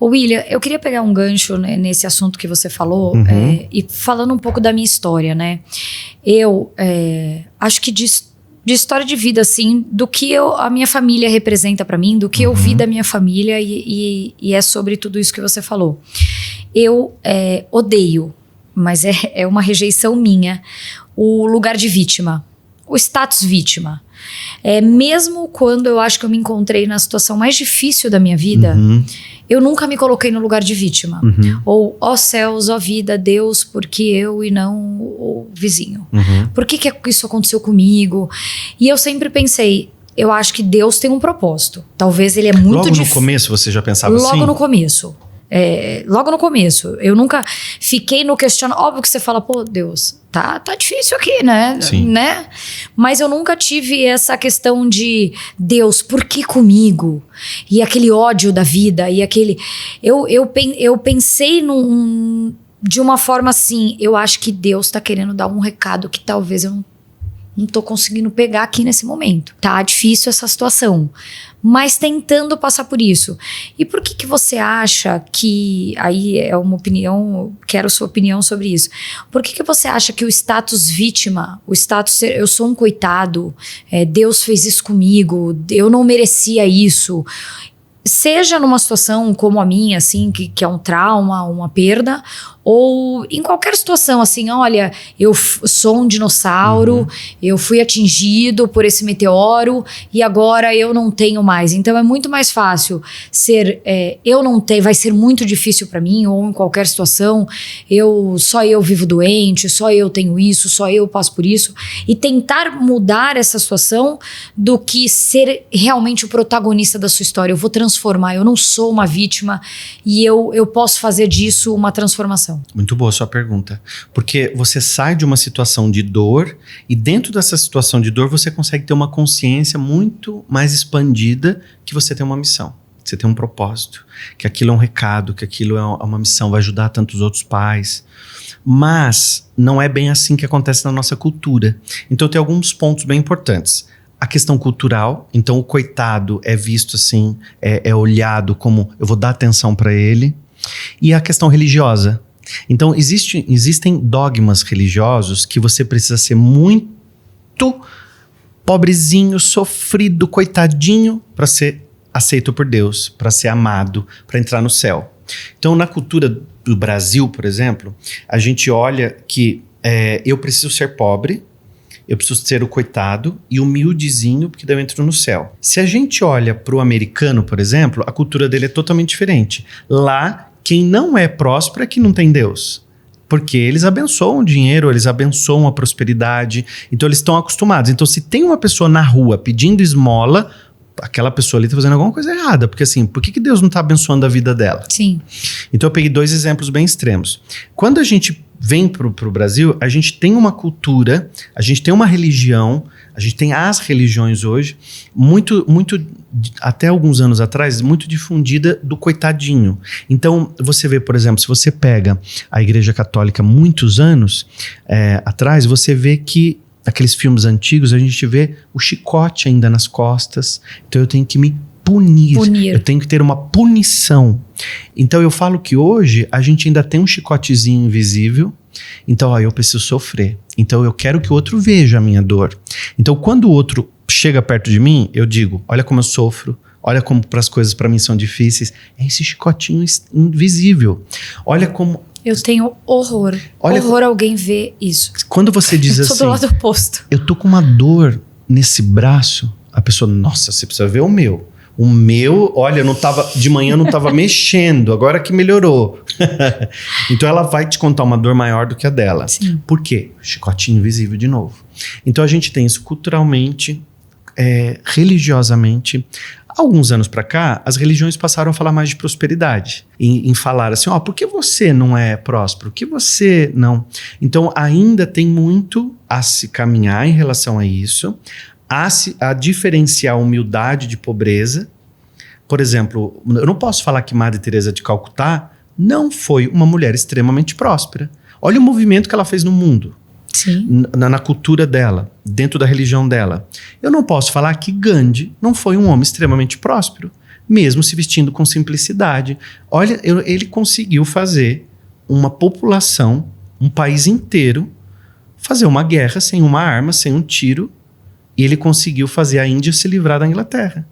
Ô William, eu queria pegar um gancho, né, nesse assunto que você falou, e falando um pouco da minha história, né? Eu acho que de história de vida, assim, do que a minha família representa pra mim, do que eu vi da minha família, e é sobre tudo isso que você falou. Eu odeio, mas é uma rejeição minha, o lugar de vítima, o status vítima. Mesmo quando eu acho que eu me encontrei na situação mais difícil da minha vida, eu nunca me coloquei no lugar de vítima. Ou, ó céus, ó vida, Deus, porque eu e não o vizinho? Por que isso aconteceu comigo? E eu sempre pensei, eu acho que Deus tem um propósito. Talvez ele é muito Logo no começo você já pensava assim? Logo no começo. Logo no começo. Eu nunca fiquei no questionamento. Óbvio que você fala, pô, Deus, tá difícil aqui, né? Sim. Né? Mas eu nunca tive essa questão de Deus, por que comigo? E aquele ódio da vida, e aquele... Eu pensei de uma forma assim, eu acho que Deus tá querendo dar um recado que talvez eu não tô conseguindo pegar aqui nesse momento. Tá difícil essa situação, mas tentando passar por isso. E por que você acha que... Aí é uma opinião, quero sua opinião sobre isso. Por que você acha que o status vítima, o status eu sou um coitado, Deus fez isso comigo, eu não merecia isso... Seja numa situação como a minha, assim, que é um trauma, uma perda, ou em qualquer situação, assim, olha, eu sou um dinossauro, eu fui atingido por esse meteoro e agora eu não tenho mais. Então é muito mais fácil ser, eu não tenho, vai ser muito difícil pra mim, ou em qualquer situação, só eu vivo doente, só eu tenho isso, só eu passo por isso, e tentar mudar essa situação do que ser realmente o protagonista da sua história. Eu vou transformar, eu não sou uma vítima e eu posso fazer disso uma transformação. Muito boa a sua pergunta. Porque você sai de uma situação de dor e dentro dessa situação de dor você consegue ter uma consciência muito mais expandida que você tem uma missão. Você tem um propósito, que aquilo é um recado, que aquilo é uma missão, vai ajudar tantos outros pais. Mas não é bem assim que acontece na nossa cultura. Então tem alguns pontos bem importantes. A questão cultural, então o coitado é visto assim, é olhado como eu vou dar atenção para ele. E a questão religiosa. Então existem dogmas religiosos que você precisa ser muito pobrezinho, sofrido, coitadinho para ser aceito por Deus, para ser amado, para entrar no céu. Então na cultura do Brasil, por exemplo, a gente olha que eu preciso ser pobre, eu preciso ser o coitado e humildezinho, porque daí eu entro no céu. Se a gente olha para o americano, por exemplo, a cultura dele é totalmente diferente. Lá, quem não é próspero é que não tem Deus. Porque eles abençoam o dinheiro, eles abençoam a prosperidade. Então eles estão acostumados. Então se tem uma pessoa na rua pedindo esmola, aquela pessoa ali está fazendo alguma coisa errada. Porque assim, por que Deus não está abençoando a vida dela? Sim. Então eu peguei 2 exemplos bem extremos. Quando a gente vem pro Brasil, a gente tem uma cultura, a gente tem uma religião, a gente tem as religiões hoje, muito, até alguns anos atrás, muito difundida do coitadinho. Então, você vê, por exemplo, se você pega a Igreja Católica muitos anos atrás, você vê que aqueles filmes antigos, a gente vê o chicote ainda nas costas. Então, eu tenho que me punir. Eu tenho que ter uma punição. Então eu falo que hoje a gente ainda tem um chicotezinho invisível. Então eu preciso sofrer. Então eu quero que o outro veja a minha dor. Então quando o outro chega perto de mim, eu digo, olha como eu sofro, olha como as coisas para mim são difíceis. É esse chicotinho invisível. Olha como... Eu tenho horror. Horror alguém ver isso. Quando você diz assim... Sou do lado oposto. Eu tô com uma dor nesse braço. A pessoa, nossa, você precisa ver o meu. O meu, olha, eu não tava, de manhã não estava mexendo, agora que melhorou. Então ela vai te contar uma dor maior do que a dela. Sim. Por quê? Chicotinho invisível de novo. Então a gente tem isso culturalmente, religiosamente. Há alguns anos para cá, as religiões passaram a falar mais de prosperidade. Em falar assim, por que você não é próspero? Por que você não? Então ainda tem muito a se caminhar em relação a isso. A diferenciar a humildade de pobreza. Por exemplo, eu não posso falar que Madre Teresa de Calcutá não foi uma mulher extremamente próspera. Olha o movimento que ela fez no mundo. Sim. Na cultura dela, dentro da religião dela. Eu não posso falar que Gandhi não foi um homem extremamente próspero. mesmo se vestindo com simplicidade. Olha, ele conseguiu fazer uma população, um país inteiro, fazer uma guerra sem uma arma, sem um tiro, e ele conseguiu fazer a Índia se livrar da Inglaterra.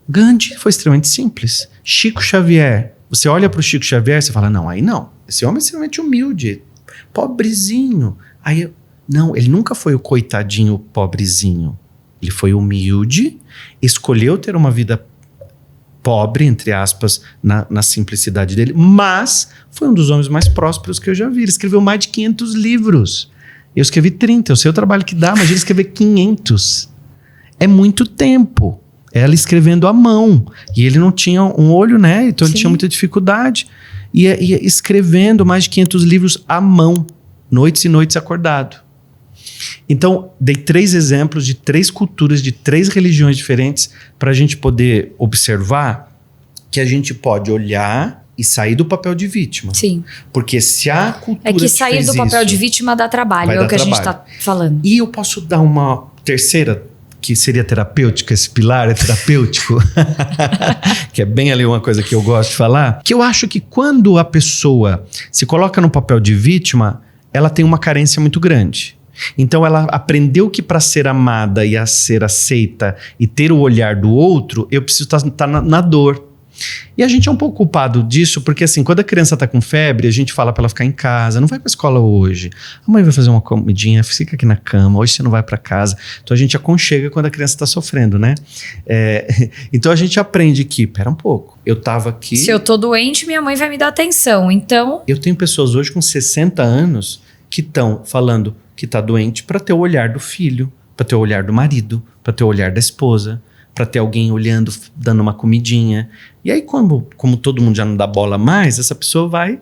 Gandhi foi extremamente simples. Chico Xavier, você olha para o Chico Xavier e você fala, não, aí não, esse homem é extremamente humilde, pobrezinho. Aí, não, ele nunca foi o coitadinho pobrezinho. Ele foi humilde, escolheu ter uma vida pobre, entre aspas, na simplicidade dele, mas foi um dos homens mais prósperos que eu já vi. Ele escreveu mais de 500 livros. Eu escrevi 30, eu sei o trabalho que dá, mas ele escrever 500. É muito tempo. Ela escrevendo à mão. E ele não tinha um olho, né? Então ele tinha muita dificuldade. E escrevendo mais de 500 livros à mão, noites e noites acordado. Então, dei 3 exemplos de 3 culturas, de 3 religiões diferentes, para a gente poder observar que a gente pode olhar e sair do papel de vítima. Sim. Porque se a cultura É que sair do papel de vítima dá trabalho, é o que a gente está falando. E eu posso dar uma terceira, que seria terapêutica, esse pilar é terapêutico, que é bem ali uma coisa que eu gosto de falar, que eu acho que quando a pessoa se coloca no papel de vítima, ela tem uma carência muito grande. Então ela aprendeu que para ser amada e a ser aceita e ter o olhar do outro, eu preciso estar na dor. E a gente é um pouco culpado disso, porque assim, quando a criança tá com febre, a gente fala para ela ficar em casa, não vai pra escola hoje, a mãe vai fazer uma comidinha, fica aqui na cama, hoje você não vai para casa. Então a gente aconchega quando a criança tá sofrendo, né? Então a gente aprende que, pera um pouco, eu tava aqui... Se eu tô doente, minha mãe vai me dar atenção, então... Eu tenho pessoas hoje com 60 anos que estão falando que tá doente para ter o olhar do filho, para ter o olhar do marido, para ter o olhar da esposa, para ter alguém olhando, dando uma comidinha. E aí, como todo mundo já não dá bola mais, essa pessoa vai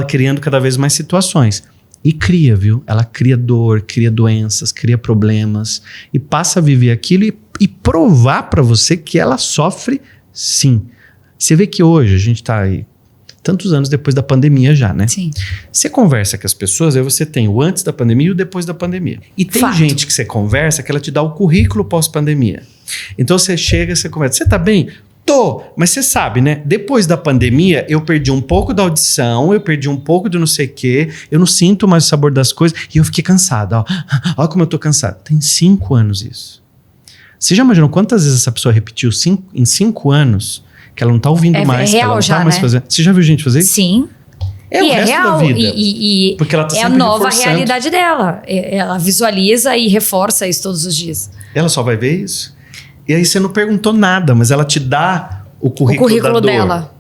criando cada vez mais situações. E cria, viu? Ela cria dor, cria doenças, cria problemas. E passa a viver aquilo e provar para você que ela sofre sim. Você vê que hoje a gente tá aí tantos anos depois da pandemia já, né? Sim. Você conversa com as pessoas, aí você tem o antes da pandemia e o depois da pandemia. E tem gente que você conversa que ela te dá o currículo pós-pandemia. Então você chega, você conversa, você tá bem? Tô, mas você sabe, né? Depois da pandemia, eu perdi um pouco da audição, eu perdi um pouco de não sei o quê, eu não sinto mais o sabor das coisas e eu fiquei cansado. Olha como eu tô cansado. Tem 5 anos isso. Você já imaginou quantas vezes essa pessoa repetiu em 5 anos... que ela não tá ouvindo mais, real, que ela não já, tá mais fazendo. Você já viu gente fazer isso? Sim. É o resto real, da vida. Porque ela tá sempre a nova realidade dela. Ela visualiza e reforça isso todos os dias. Ela só vai ver isso. E aí você não perguntou nada, mas ela te dá o currículo da dela.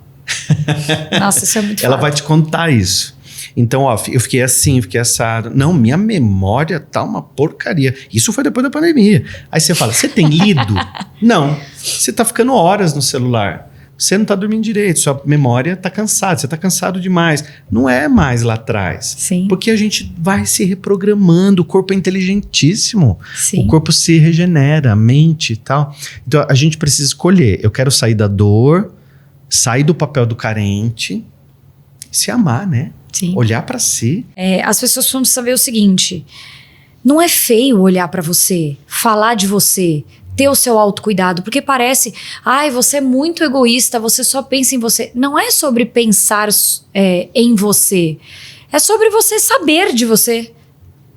Nossa, isso é muito Ela vai te contar isso. Então, ó, eu fiquei assim, fiquei assado. Não, minha memória tá uma porcaria. Isso foi depois da pandemia. Aí você fala, você tem lido? Não. Você tá ficando horas no celular. Você não tá dormindo direito, sua memória tá cansada, você tá cansado demais. Não é mais lá atrás. Sim. Porque a gente vai se reprogramando, o corpo é inteligentíssimo. Sim. O corpo se regenera, a mente e tal. Então a gente precisa escolher. Eu quero sair da dor, sair do papel do carente, se amar, né? Sim. Olhar pra si. As pessoas precisam saber o seguinte, não é feio olhar pra você, falar de você, ter o seu autocuidado, porque parece, você é muito egoísta, você só pensa em você. Não é sobre pensar em você, é sobre você saber de você.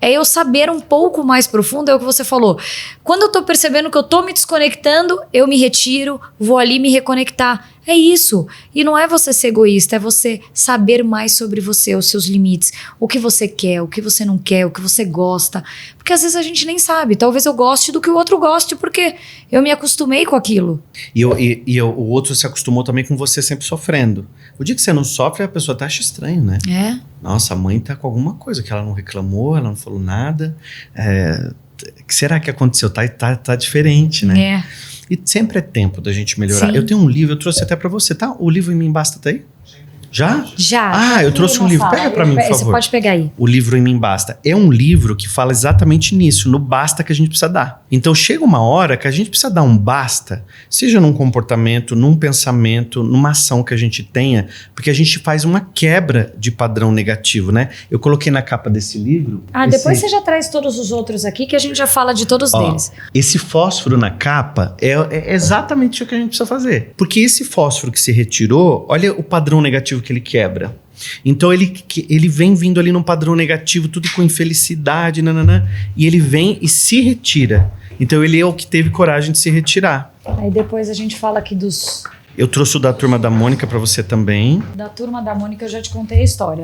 É eu saber um pouco mais profundo, é o que você falou. Quando eu tô percebendo que eu tô me desconectando, eu me retiro, vou ali me reconectar. É isso. E não é você ser egoísta, é você saber mais sobre você, os seus limites, o que você quer, o que você não quer, o que você gosta. Porque às vezes a gente nem sabe. Talvez eu goste do que o outro goste, porque eu me acostumei com aquilo. E o outro se acostumou também com você sempre sofrendo. O dia que você não sofre, a pessoa até acha estranho, né? É. Nossa, a mãe tá com alguma coisa, que ela não reclamou, ela não falou nada. O que será que aconteceu? Tá diferente, né? É. E sempre é tempo da gente melhorar. Sim. Eu tenho um livro, eu trouxe até pra você, tá? O livro Em Mim Basta tá aí? Já? Já. Ah, eu trouxe um livro. Pega pra mim, por favor. Você pode pegar aí. O livro Em Mim Basta. É um livro que fala exatamente nisso, no basta que a gente precisa dar. Então chega uma hora que a gente precisa dar um basta, seja num comportamento, num pensamento, numa ação que a gente tenha, porque a gente faz uma quebra de padrão negativo, né? Eu coloquei na capa desse livro... Depois você já traz todos os outros aqui, que a gente já fala de todos deles. Esse fósforo na capa é exatamente o que a gente precisa fazer. Porque esse fósforo que se retirou, olha o padrão negativo que ele quebra. Então ele vem vindo ali num padrão negativo, tudo com infelicidade, nananã, e ele vem e se retira. Então ele é o que teve coragem de se retirar. Aí depois a gente fala aqui dos... Eu trouxe o da Turma da Mônica pra você também. Da Turma da Mônica eu já te contei a história, né?